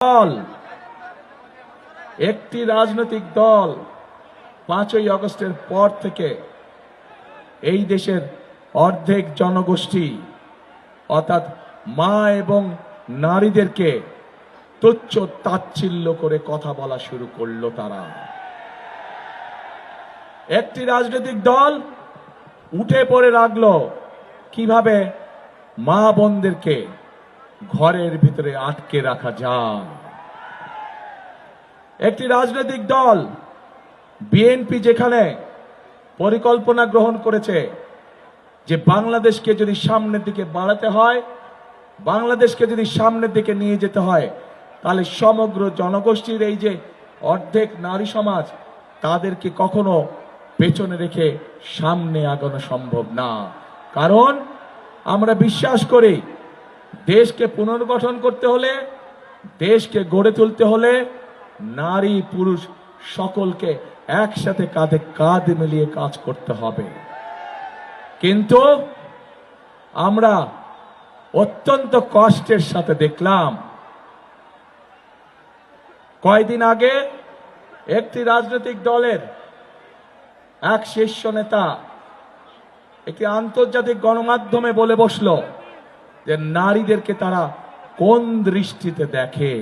দল, একটি রাজনৈতিক দল 5ই আগস্টের পর থেকে এই দেশের অর্ধেক জনগোষ্ঠী অর্থাৎ মা এবং নারীদেরকে তুচ্ছ তাচ্ছিল্য করে কথা বলা শুরু করলো। তারা একটি রাজনৈতিক দল উঠে পড়ে লাগলো কিভাবে মা বোনদেরকে ঘরের ভিতরে আটকে রাখা যায়। একটি রাজনৈতিক দল বিএনপি যেখানে পরিকল্পনা গ্রহণ করেছে যে বাংলাদেশকে যদি সামনের দিকে বাড়াতে হয়, বাংলাদেশকে যদি সামনের দিকে নিয়ে যেতে হয়, তাহলে সমগ্র জনগোষ্ঠীর এই যে অর্ধেক নারী সমাজ তাদেরকে কখনো পেছনে রেখে সামনে আগানো সম্ভব না। কারণ আমরা বিশ্বাস করি দেশকে পুনর্গঠন করতে হলে, দেশকে গড়ে তুলতে হলে নারী পুরুষ সকলকে একসাথে কাঁধে কাঁধ মিলিয়ে কাজ করতে হবে। কিন্তু আমরা অত্যন্ত কষ্টের সাথে দেখলাম কয়েকদিন আগে একটি রাজনৈতিক দলের এক শীর্ষ নেতা একটি আন্তর্জাতিক গণমাধ্যমে বলে বসলো যে নারীদেরকে তারা কোন দৃষ্টিতে দেখে।